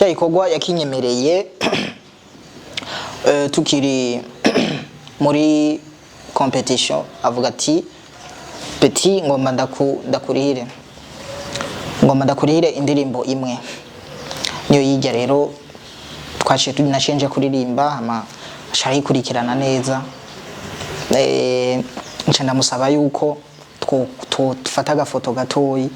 cya ikorwa yakinyemereye tukiri muri competition avuga ati Petit ngomba ndakurihire indirimbo imwe niyo yijya rero twashe tunashenje kuririmba ama asharikurikirana neza nce ndamusaba yuko tufata agafoto gatoyi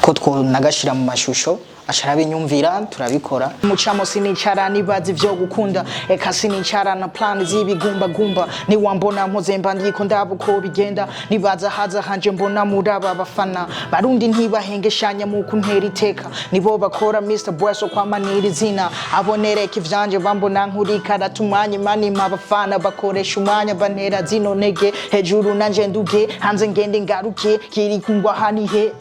ko twonagashira mu mashusho asharabinyumvira turabikora mucamo sinicara nibazi vyo gukunda eka sinicara na plan zibigumba gumba ni wambona mpozemba ndiko ndabuko bigenda nibaza haza hanje mbona muraba bafana barundi ntibahengeshanya mu kuntera iteka nibo bakora Mr Bweso kwa maniri zina abonereka ivyanje bambona nkurika ratumanye mani mabafana bakoresha umwanya bantera zino nege hejuru nanje nduge hanze ngende ngaruke kiri kungwa hanihe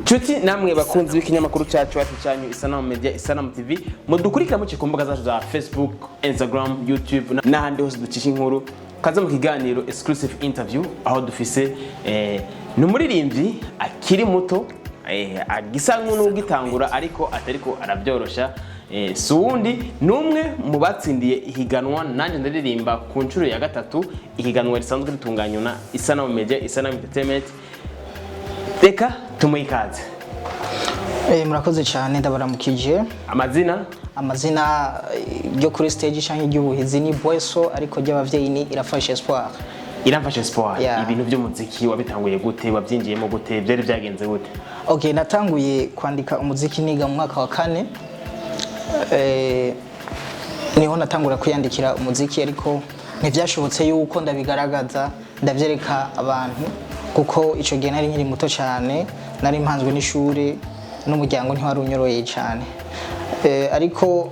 Chuti namwe bakunzi b'ikinyamakuru cyacu cyanyu Isanamu Media Isanamu TV mudukurikira mu kikumbuga zacu za Facebook, Instagram, YouTube n'ahandi hose ducisha inkuru kaza mu kiganiro exclusive interview aho dufise n'umuririmbyi akiri muto agisa nk'ugitangura ariko atariko arabyorosha suundi numwe mu batsindiye ihiganwa nanje ndaririmba ku ncuro ya gatatu ihiganwa risanzwe ritunganywa na Isanamu Media Isanamu Entertainment. Reka tumuikaze. Murakoze cyane ndabaramukije. Amazina yo kuri stage cyangwa iby'ubuhizi ni Bweso ariko ry'abavyeyi ni Irafashe Espoir. Irafashe Espoir. Yeah. Ibintu by'umuziki wabitanguye gute wabyinjiyemo gute byari byagenze gute? Okay, natanguye kwandika umuziki niga mu mwaka wa 4. Niho natangura kuyandikira umuziki ariko ntivyashobotse yuko ndabigaragaza ndavyereka abantu kuko ico gihe nari nkiri muto cyane nari mpanzwe n'ishuri n'umuryango ntiwari unyoroye cyane ariko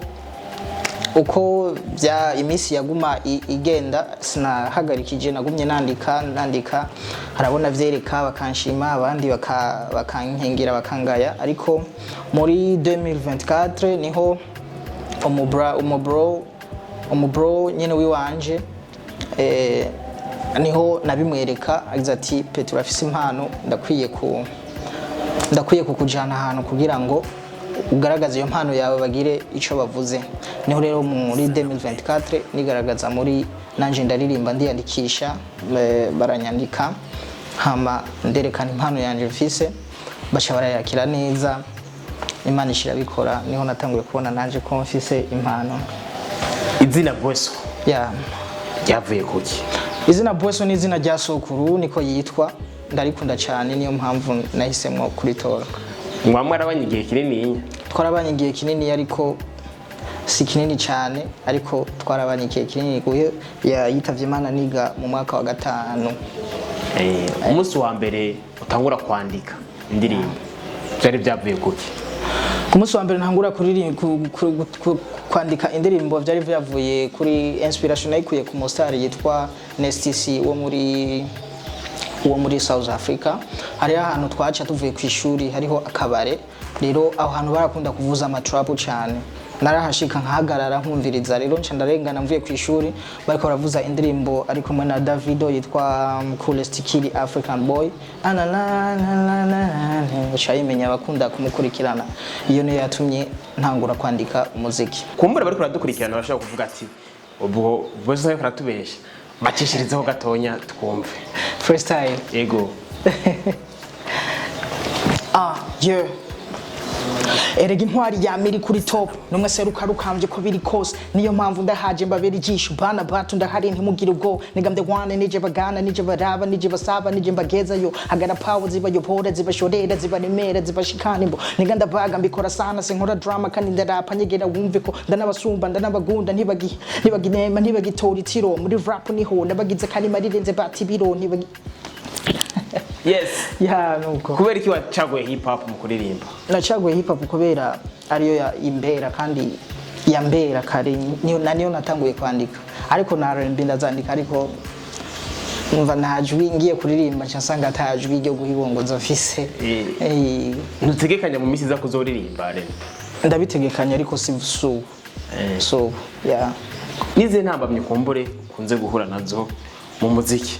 uko bya imisi yaguma igenda sinahagarikije nagumye nandika harabona vyereka bakanshima abandi bakankengera bakangaya ariko muri 2024 niho umubro nyene wiwanje niho nabimwereka agize ati Petit urafise impano ndakwiye kukujana ahantu kugira ngo ugaragaze iyo mpano yawe bagire ico bavuze niho rero muri 2024 nigaragaza muri nanje ndaririmba ndiyandikisha baranyandika hama nderekana impano yanje mfise basha barayakira neza Imana ishirabikora niho natanguye kubona nanje ko mfise impano. Izina Bweso yavuye kuki? Izina Bweso ni izina rya sokuru niko yitwa ndarikunda cyane niyo mpamvu nahisemwe kuritora. Mwamwe arabanyigiye kinini? Twarabanyigiye kinini ariko si kinini cyane ariko twarabanyigiye kinini kuye yitavye Imana niga mu mwaka wa 5. Umunsi wa mbere utangura kwandika indirimbo byari byavuye kuki? Umunsi wa mbere ntangura kwandika indirimbo byari byavuye kuri inspiration ayikuye ku mustari yitwa Nestisi wo muri South Africa. Hari ahantu twaca tuvuye ku ishuri hariho akabare rero aho hantu barakunda kuvuza amatrap cyane narahashika nkahagarara nkumviriza rero nca ndarengana mvuye ku ishuri bariko baravuza indirimbo ari kumwe na Davido yitwa Coolest Kid African Boy nshayimenya bakunda kumukurikirana iyo niyo yatumye ntangura kwandika umuziki. Kumbura bariko baradukurikirana bashaka kuvuga ati ubwo Bweso yo karatubesha macishirizeho gatonya twumve freestyle ego. Erega intwari ya miri kuri top numwe seruka rukambye ko biri kose niyo mpamvu ndahaje mbabera ijisho bana batu ndahari ntimugire ubwo nigamde wane nije bagana nije baraba nije basaba nije mbagezayo hagara power zibayobora zibashorera zibanemera zibashikanimbo niganda baga mbikora sana senkora drama kandi ndarapa nyegera wumve ko ndanabasumba ndanabagunda ntibaginema ntibagitora itiro muri rap niho nabagize kandi marirenze bati biro ntibagi Yes. Nuko. Kubera iki wacaguye hip hop mu kuririmba? Nacaguye hip hop kubera ariyo ya imbera kandi yambera kare niyo natanguye kwandika. Ariko na R&B ndazandika ariko umva ntajwi ngiye kuririmba nsanga atajwi ryo guhibongoza mfise. Ntutegekanya mu misi za kuzoririmba rero? Ndabitegekanya ariko si so. So, yeah. Nize ntambamye kumbure kunze guhura nazo mu muziki.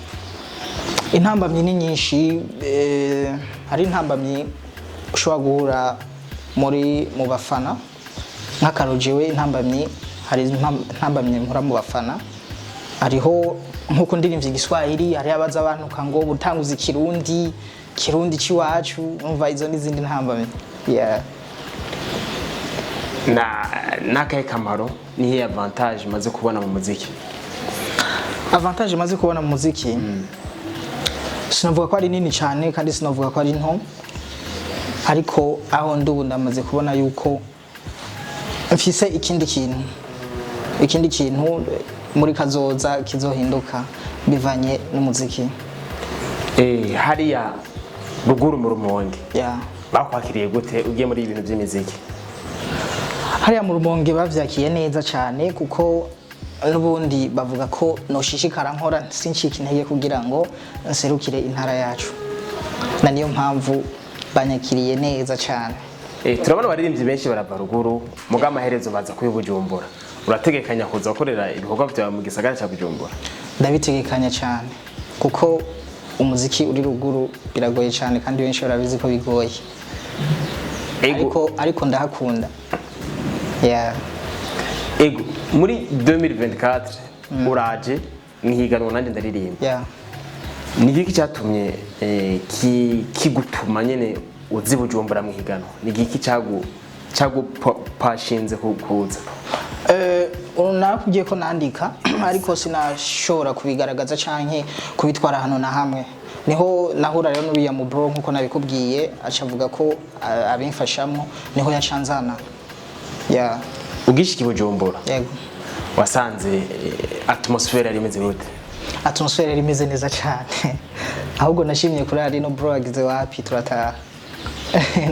Intambamye ni nyinshi hari intambamye ushobora guhura mu bafana nk'akarojewe intambamyi hari intambamyi mpura mu bafana hariho nkuko ndirimbye igiswahili hari abaza abantu kango butanguza kirundi ciwacu umva izo n'izindi ntambamyi nakahe kamaro nihe avantage maze kubona mu muziki? Avantage maze kubona mu muziki sinavuga ko ari nini cyane kandi sinavuga ko ari nto, ariko aho ndubu ndamaze kubona yuko mfise ikindi kintu muri kazoza kizohinduka bivanye n'umuziki. Hariya ruguru mu Rumonge bakwakiriye gute ugiye muri ibintu by'imiziki? Hariya mu Rumonge bavyakiye neza cyane kuko n'ubundi bavuga ko noshishikara nkora sinshika intege kugira ngo nserukire intara yacu, na niyo mpamvu banyakiriye neza cyane. Turabona baririmbyi benshi barava ruguru muga amaherezo baza kuyi Bujumbura, urategekanya kuza gukorera ibikorwa byawe mu gisagara cya Bujumbura? Ndabitegekanya cyane kuko umuziki uri ruguru biragoye cyane kandi benshi barabizi ko bigoye, ariko ndahakunda. Ego muri 2024 uraje mwihiganwa nanjye ndaririmba. Ni iki cyatumye kigutuma nyene uzi Bujumbura mwihiganwa? Ni iki cyagupashinze kuza? Nakugiye ko nandika ariko sinashobora kubigaragaza canke kubitwara hano na hamwe, niho nahura rero n'uriya mu bro nkuko nabikubwiye acavuga ko abimfashamo, niho yacanzana. Ugishiki Bujumbura yego wasanze atmosphere ari imeze gute? Atmosphere ari imeze neza cyane, ahubwo nashimye kuri ari no bro agize wapi turataha.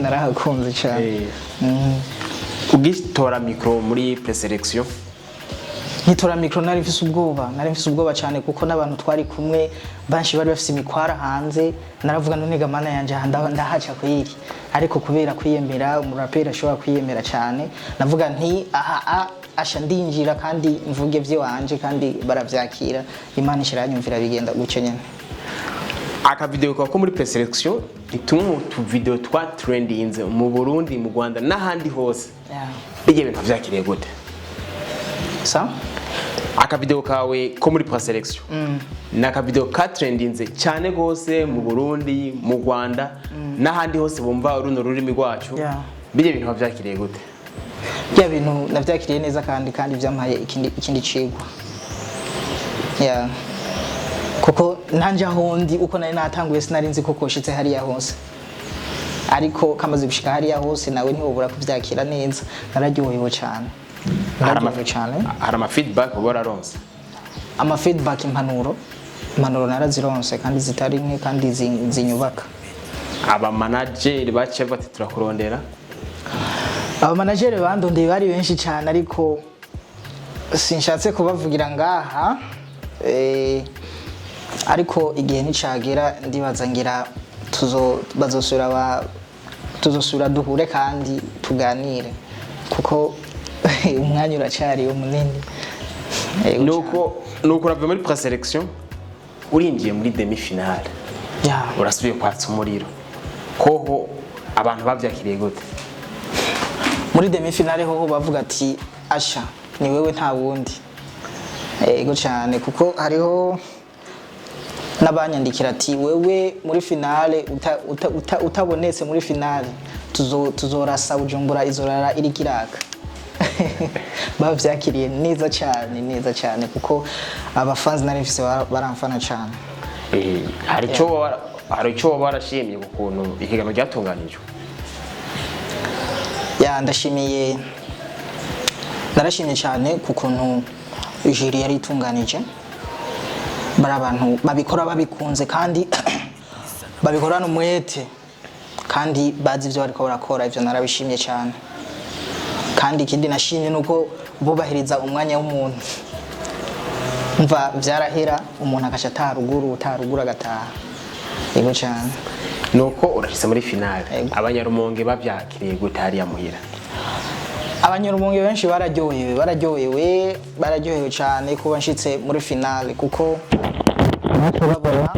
Narahakunze cyane. Ugitora micro muri preselection? Nkitora micro nari mfise ubwoba cyane kuko n'abantu twari kumwe banshi bari bafise imikwara hanze, naravuga none gamana yanje ndahaca kwiri, ariko kubera kwiyemera umuraperi ashobora kwiyemera cyane navuga nti asha ndinjira kandi mvuge vye wanje kandi baravyakira, Imana ishiranyumvira bigenda gucyo nyene. Aka video ko muri preselection itumwe tu video twa trendinze mu Burundi, mu Rwanda n'ahandi hose. Bige bintu vyakiriye gute? Aka video kawe ko muri preselection naka video ka trendinze cyane gose mu Burundi, mu Rwanda n'ahandi hose bumva runo rurimi rwacu. Bige bintu vyakiriye gute? Bya bintu navyakiriye neza kandi vyamaye ikindi cigwa. Kuko nanje ahondi uko nari natanguye sinarinzi ko koshitse hariya hose, ariko kamaze gushika hariya hose nawe ntibobura kuvyakira neza. Nararyohewe cyane. Hari ama feedback ubora ronse? Ama feedback impanuro narazironse kandi zitari nke kandi zinyubaka. Aba manager bace bati turakurondera? Aba manager bandondeye bari benshi cyane ariko sinshatse kubavugira ngaha, ariko igihe nicagera ndibaza ngira tuzosura duhure kandi tuganire kuko umwanya uracari munini. Nuko urava muri preselection urinjiye muri demi finale, urasubiye kwatsa umuriro, koho abantu bavyakiriye gute? Muri demi finale hoho bavuga ati asha ni wewe nta wundi. Ego cyane kuko hariho nabanyandikira ati wewe muri finale utabonetse muri finale tuzorasa Bujumbura izorara iri kiraka. Bavyakiriye neza cyane kuko abafans nari mfise baramfana cyane. Hari icyo barashimye ukuntu ihiganwa ryatunganijwe? Narashimye cyane kukuntu jury yari itunganije, bari abantu babikora babikunze kandi babikorana umwete kandi bazi ivyo bariko barakora, ivyo narabishimye cyane. Kandi ikindi nashimye nuko bubahiriza umwanya w'umuntu, mva vyarahera umuntu akaca ataruguru agataha. Ego cyane. Nuko urashitse muri finale, abanyarumonge bavyakiriye gute hariya muhira? Abanyarumonge benshi bararyohewe cyane kuba nshitse muri finale kuko babona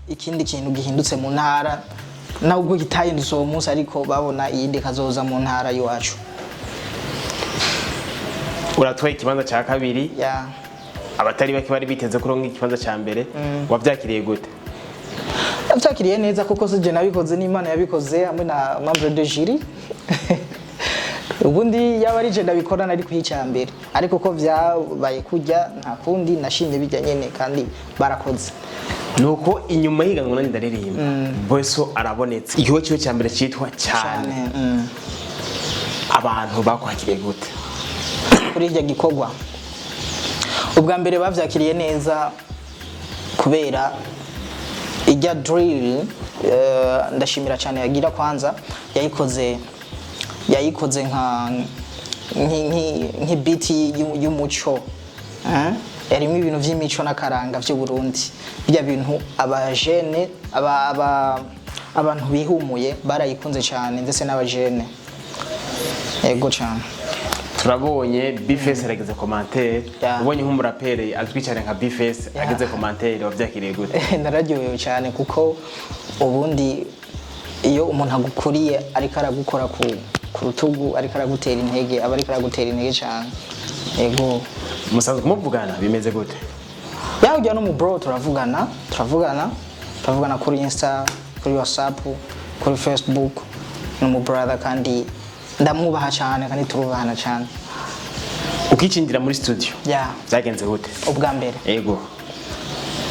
ikindi kintu gihindutse mu ntara nubwo gitahindutse uwo munsi ariko babona iyindi kazoza mu ntara y'iwacu. Uratwaye ikibanza cya kabiri, abatari bake bari biteze kuronka ikibanza cya mbere, wabyakiriye gute? Nabyakiriye neza kuko sije nabikoze n'Imana yabikoze hamwe na membre de jury. Ubundi yaba ari je ndabikora nari kwica mbere, ariko ko byabaye kujya nta kundi nashimye bijya nyene kandi barakoze. Nuko inyuma yiganwa nani ndaririmba Boyso arabonetse, igiho cyo cya mbere cyitwa cyane. Abantu bakwakiriye gute kuri iryo gikorwa? Ubwa mbere bavyakiriye neza kubera ijya drill, ndashimira cyane yagira kwanza yayikoze nka beat y'umuco, yarimo ibintu by'imico n'akaranga by'u Burundi. Bya bintu abajene abantu bihumuye barayikunze cyane ndetse n'abajene. Yego cyane. Turabonye Bface arageze commentaire, ubonye nk'umurapere azwi cyane nka Bface ageze commentaire, wabyakiriye gute? Nararyohewe cyane kuko ubundi iyo umuntu agukuriye ariko aragukora ku rutugu, ariko aragutera intege, aba ariko aragutera intege cyane. Yego. Musanzwe kumuvugana bimeze gute? Yajya no mu bro turavugana kuri Insta, kuri WhatsApp, kuri Facebook, no mu brother kandi ndamwubaha cyane kandi turubahana cyane. Ukicindira muri studio byagenze gute? Ubwa mbere yego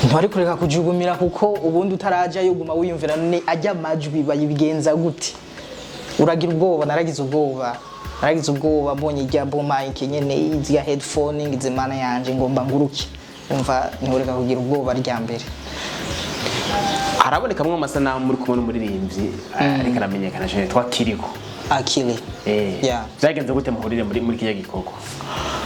ntwari kureka kujugumira kuko ubundi utaraja yuguma wiyumvira none ajya amajwi bayibigenza gute, uragira ubwoba. Naragize ubwoba mbonye ijya mic nyene izi headphone ngize mana yanje ngomba nguruke, umva ntoreka kugira ubwoba rya mbere. Harabonekamwe amasanamu muri kumwe n'umuririmbyi ariko aramenyekana cyane twakiriko Akili. Byagenze gute muhurire muri kiya gikorwa?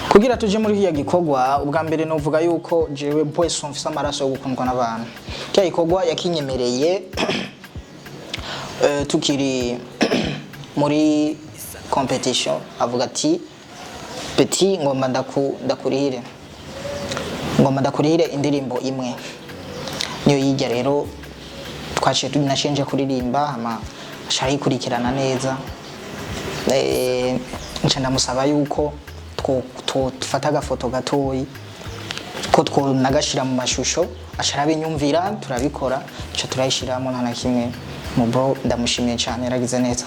Kugira tuje muri kiya gikorwa, ubwa mbere novuga yuko jewe Boyso mfise amaraso yo gukundwa n'abantu. Kiya gikorwa yakinyemereye tukiri muri competition, avuga ati Petit ngomba ndakurihire indirimbo imwe. Niyo yijya rero twaciye tunashenje kuririmba ama asharikurikirana neza. Nca ndamusaba yuko twafata agafoto gatoyi ko twonagashira mu mashusho, asharabinyumvira turabikora, cyo turayishiramo nta na kimwe. Mu bro ndamushimiye cyane, yaragize neza.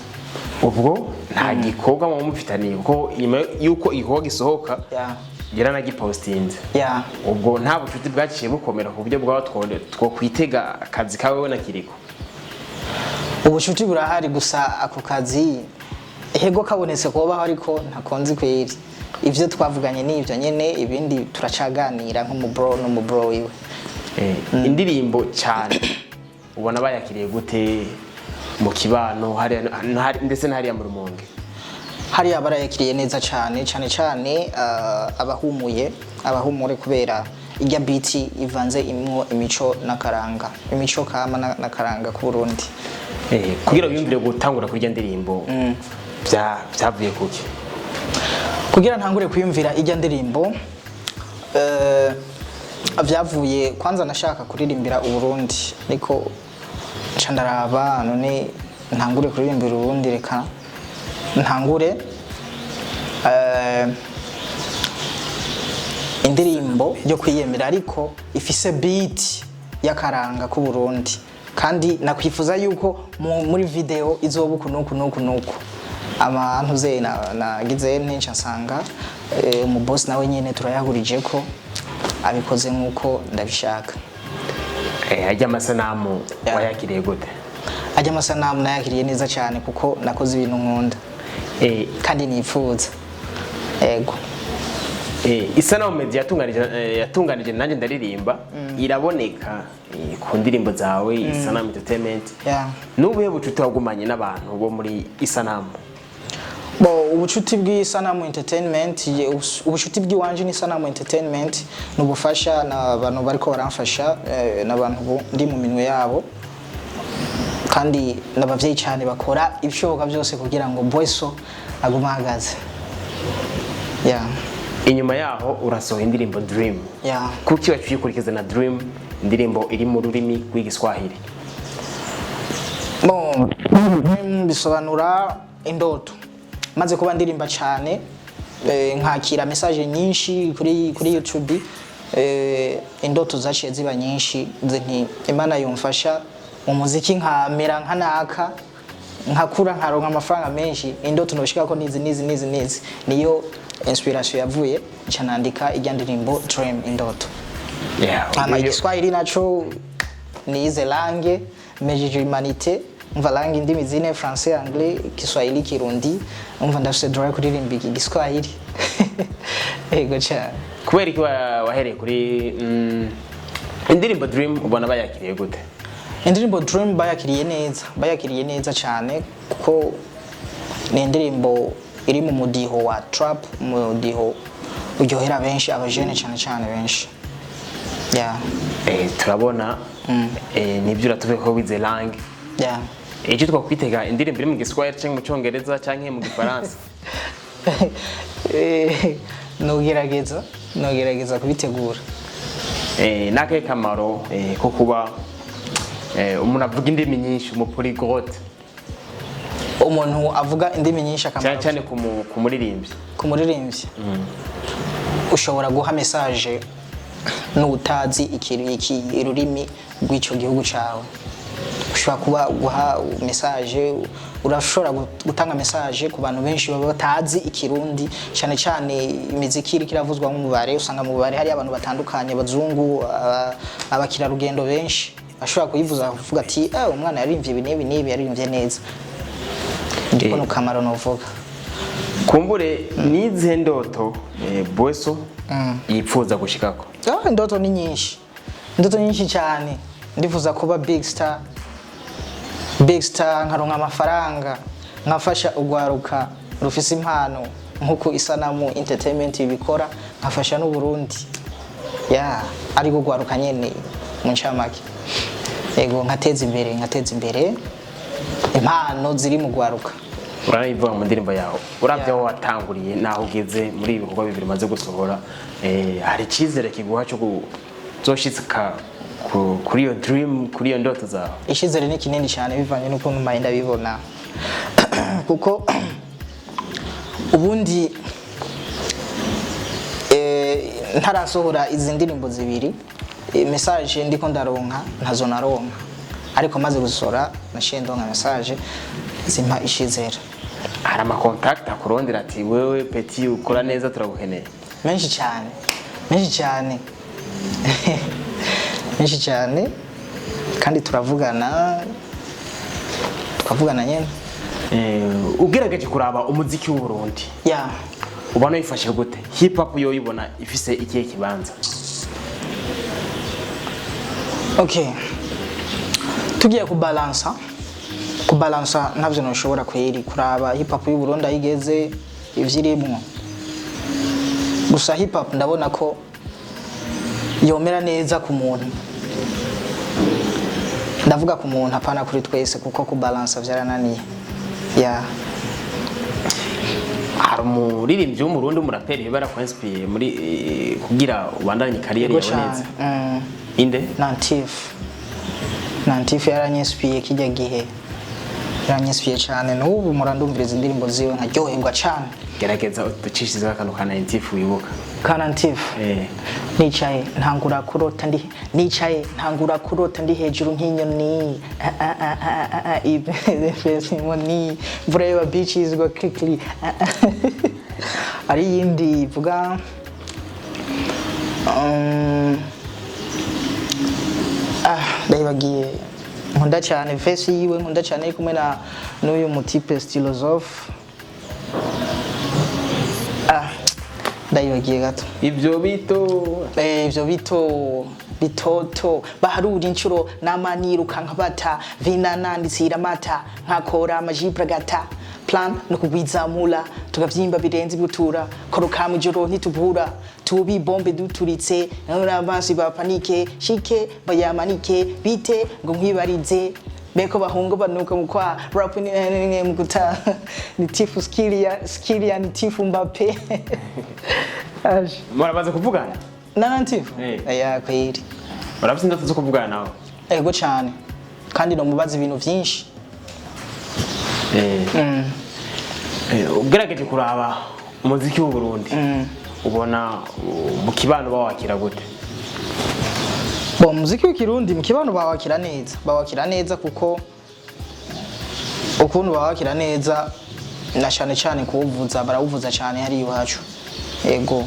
Ubwo nta gikorwa mu mufitaniye kuko yuko igikorwa gisohoka yaranagipostinze. Ubwo nta bucuti bwaciye bukomera ku buryo bwaho two kwitega akazi kawe na Kiriko? Ubucuti burahari, gusa ako kazi hego kabonetse kubaho ariko ntakonzi kweri. Ivyo twavuganye n'ivyo nyene, ibindi turacaganira nk'umubro n'umubro wiwe. Indirimbo cyane ubona bayakiriye gute mu kibano hari ndetse n'ahari mu Rumonge? Hari abarayakiriye neza cyane abahumure kubera ijya beat ivanze imwo imico n'akaranga, imico kama n'akaranga ku Burundi. Kugira wiyumvire gutangura kuri ndirimbo byavuye kuki? Kugira ntangure kwiyumvira ijya ndirimbo byavuye kwanza nashaka kuririmbira Uburundi, niko ndaraba none ntangure kuririmbira Uburundi, reka ntangure indirimbo yo kwiyemera ariko ifise beat y'akaranga ku Burundi, kandi nakwifuza yuko muri video izobuku nuku abantu ze nagize ntenshi nsanga mu boss nawe nyene turayahurije ko abikoze nkuko ndabishaka. Ajya amasanamu wayakiriye gute? Ajya amasanamu nayakiriye neza cyane kuko nakoze ibintu nkunda kandi nifuza. Yego. Isanamu Media yatunganije nanjye ndaririmba, iraboneka ku ndirimbo zawe Isanamu Entertainment. Nubuhe bucuti wagumanye n'abantu bo muri Isanamu? Ubucuti bw'Isanamu Entertainment, ubucuti bw'iwanje n'Isanamu Entertainment nubufasha n'abantu bariko baramfasha, n'abantu ndi mu minwe yabo, kandi n'abavyeyi cyane bakora ibishoboka byose kugira ngo Boyso agumagaze. Inyuma yaho urasohoye indirimbo Dream. Kuki waciye kurikiza na Dream, indirimbo iri mu rurimi rw'Igiswahili? Bon, bisobanura indoto. Maze kuba ndirimba cyane nkakira message nyinshi kuri YouTube, indoto zaciye ziba nyinshi, nti Imana yumfasha mu muziki nkamera nkanaka, nkakura nkaronka amafaranga menshi, indoto ndoshika ko nizi niyo inspiration yavuye canandika ijya ndirimbo Dream indoto. Ama Igiswahili naco nize langue mejeje humanité, umva langue indimi zine français, anglais, Kiswahili, Kirundi, umva ndafise droit kuririmba Igiswahili. Ego cha. Kubera iki wahereye kuri indirimbo Dream ubona bayakiriye gute? Indirimbo Dream bayakiriye neza cyane kuko ni indirimbo iri mu mudiho wa trap, mudiho uryohera benshi, abajene cyane benshi. Yeah. Turabona nibyo uratuve ko wize langue. Yeah. Icyo twakwitega indirimbo iri mu Giswahili cyangwa mu Cyongereza cyangwa mu Gifaransa? Nogerageza kubitegura. Nakaye kamaro ko kuba umuntu avuga indimi nyinshi, umupolyglotte? Umuntu avuga indimi nyinshi akamaro cyane kumuririmbyi. Kumuririmbyi ushobora guha message n'utazi ururimi rw'icyo gihugu cyawe. Ushobora guha message, urashobora gutanga message ku bantu benshi baba batazi ikirundi, cyane imiziki iri kiravuzwa mu mubare, usanga mu mubare hari abantu batandukanye, bazungu, abakira rugendo benshi ashobora kuyivuza kuvuga ati umwana yarimvye ibi n'ibi yarimvye neza. Ndiko no kamaro novuga. Kumbure nize ndoto Bweso yipfuza gushikako? Indoto ni nyinshi. Indoto nyinshi cyane. Ndifuza kuba big star, nkaronka amafaranga, nkafasha ugwaruka rufise impano nkuko Isanamu Entertainment ibikora, nkafasha n'u Burundi. Ari gugwaruka nyene mu ncamake. Ego nkateza imbere impano ziri mu gwaruka. Urayivuga mu ndirimbo yawe, uravye aho watanguriye naho ugeze muri ibikorwa bibiri maze gusohora, hari cyizere kiguha cyo kuzoshitsika kuri iyo dream, kuri iyo ndoto zawe? Ishizere ni kinini cyane bivanye nuko numayenda bibona. Kuko ubundi ntarasohora izi ndirimbo zibiri, message ndiko ndaronka ntazo naronka, ariko maze gusohora nashiye ndonka message zimpa ishizere. Hari ama contact akurondera ati wewe Petit ukora neza turagukeneye? Menshi cyane kandi turavugana nyene. Ugerageje kuraba umuziki w'u Burundi, ubona yifashe gute? Hip hop yo yibona ifise ikihe kibanza? Okay, tugiye kubalansa ntabyo nashobora kuraba hip hop y'u Burundi ayigeze ivyirimwo. Gusa hip hop ndabona ko yomera neza ku muntu, ndavuga ku muntu apana kuri twese, kuko kubalansa vyarananiye. Hari umuririmbyi w'umurundi umuraperi bara kwinspire muri kugira ubandanye kariyeri yawe neza? Inde? Nantif yaranyespiye kijya gihe, yaranyespiye cyane, n'ubu murandumviriza indirimbo ziwe nkaryoherwa cyane. Gerageza uducishizeho akantu ka Nantif wibuka. Nantif nicaye ntangura kurota ndi hejuru nk'inyoni, ni brave bitches go quickly. Ari yindi ivuga ndayibagiye, nkunda cyane face yiwe, nkunda cyane ari kumwe na n'uyu mutipe Philosophe. Ndayibagiye gato. Ibyo bitoto baharura inshuro namaniruka nkabata, vina nanditsira mata nkakora amajibra gata, plan no kugwizamula tugavyimba birenze gutura, koroka mu joro ntitubura, tubi bombe duturitse n'abansi ba panike, shike bayamanike bite ngo nkwibarize, beko bahungo banuka mukwa rap ni muguta ni tifu skillia ni tifu Mbappe. Murabaza kuvugana na Nantif? Kweli. Urafite indoto zo kuvugana nawe? Ego cyane, kandi no mubaza ibintu byinshi ugerageje kuraba umuziki w'u Burundi ubona mu kibano bawakira gute? Umuziki w'ikirundi mu kibano bawakira neza kuko ukuntu bawakira neza na cyane kuwuvuza barawuvuza cyane hari iwacu. Yego.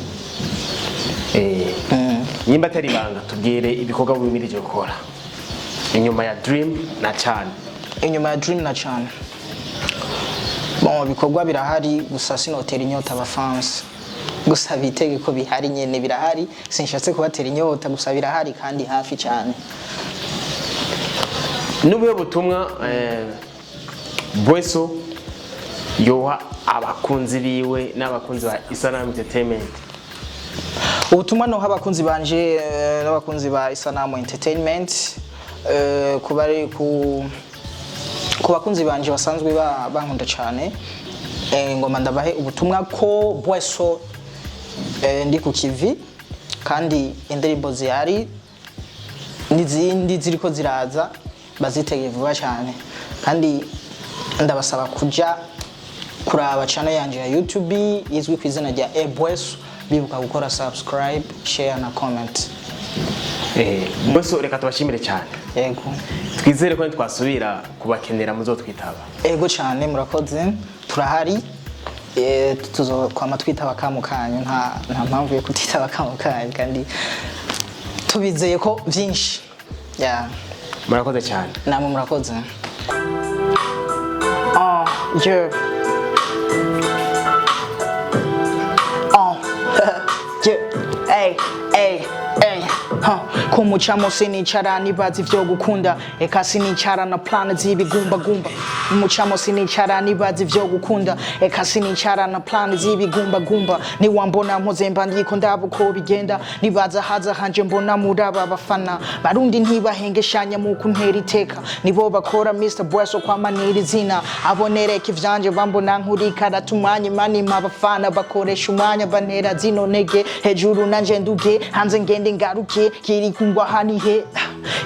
Nyimba atari banga tubwire ibikorwa bimirije gukora inyuma ya Dream na Chan. Inyuma ya Dream na Chan bikorwa birahari gusa sinotera inyota abafans, gusa bitege ko bihari nyene birahari, sinshatse kubatera inyota gusa birahari kandi hafi cyane. Nubuye butumwa Bweso yoha abakunzi biwe n'abakunzi ba Isanamu Entertainment? Ubutumwa no abakunzi banje n'abakunzi ba Isanamu Entertainment kubari ku bakunzi banje basanzwe bankunda cyane, ngoma ndabahe ubutumwa ko Bweso ndi ku kivi kandi indirimbo zihari n'izindi ziriko ziraza bazitege vuba cyane, kandi ndabasaba kuja kuraba channel yanje ya YouTube izwi ku izina rya Bweso, bibuka gukora subscribe, share na comment. Bweso reka tubashimire cyane. Yego. Twizere ko twasubira kubakenera muzotwitaba. Yego cyane murakoze, turahari. Tuzokwama twitaba kamukanyu, nta mpamvu yo kutitaba kamukanyu kandi tubizeye ko byinshi. Murakoze cyane. Namwe murakoze. Yeah. Hey. Kumuchamo sinicara nibazi vyo gukunda, eka sinicara na plan z'ibigumba. Kumuchamo sinicara nibazi vyo gukunda, eka sinicara na plan z'ibigumba. Ni wambona mpozemba ndiko ndabuko bigenda, nibaza haza hanje mbona muraba abafana barundi ntibahengeshanya mu kuntera iteka, nibo bakora Mr Bweso kwa maniri zina, abonereka ivyanje bambona nkuri karatumanye mani mabafana bakoresha umwanya bantera zino nege hejuru nanje nduge hanze ngende ngaruke kiri kungwa hanihe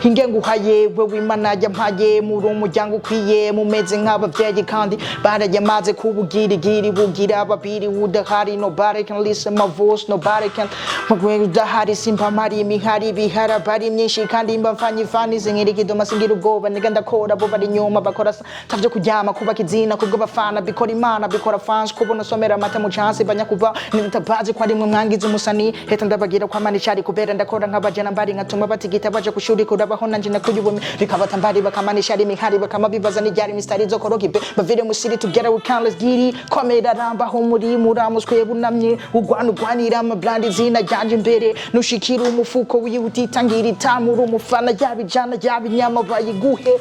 hinge nguhaye wewe Imana yampaye muri umuryango ukwiye mumeze nk'abavyeyi kandi barayamaze kubugirigiri bugira babiri udahari, nobody can listen my voice, nobody can magwe udahari, simba mari imihari bihara bari myinshi kandi mbafanye fani zingiri kidoma singira ubwoba niga ndakora bo bari nyuma bakora tavyo kuryama kubaka izina kubwo bafana bikora Imana bikora fans kubona somera amata mu chance banyakuva nitabazi kwa rimwe mwangiza umusani heta ndabagira kwa mani cyari kubera ndakora nk'abajana mbari ngatuma batigita baje kushuri kurabaho nanje nakuyubumi bikabatambari bakamanisha ari mihari bakamabibaza n'iryari mistari zo korokibe bavire musiri together we can let's get it komera ramba ho muri muramuswe bunamye ugwanira amablandi zina ryanje imbere nushikira umufuko wiyutitangira itamura umufana yabijana yabinyama bayiguhe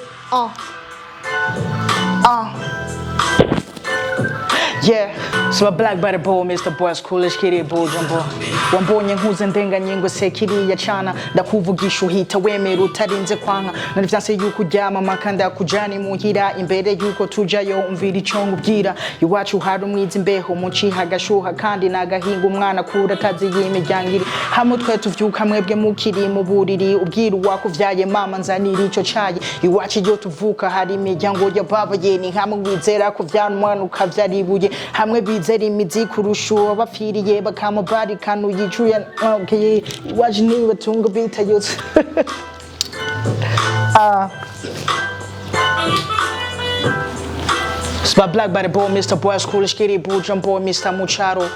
Yeah, so a black body boy, Mr. Bweso, coolest kid, boy, jumbo. Wambonye nkuze ndenganye ngo sekiri ya cana ndakuvugisha uhita wemera utarinze kwanga navyanse yuko uryama makanda yakujani muhira imbere yuko tujayo umvira ico ngubwira iwacu hari umwiza imbeho muci hagashuha kandi nagahinga umwana kura kazi y'imiryango hamwe twe tuvyuka mwebwe mukiri mu buriri ubwira uwakuvyaye mama nzanira ico cayi iwacu iyo tuvuka hari imiryango ya baba yeni hamwe wizera ko vyana umwana ukavyaribuye hamwe bizera imizi kurusha bapfiriye bakamubarikana yicuye okay iwacu ni batunga bita yose It's my black body boy, Mr. Bweso, coolest kid, boy, jumbo, Mr. Mucharo.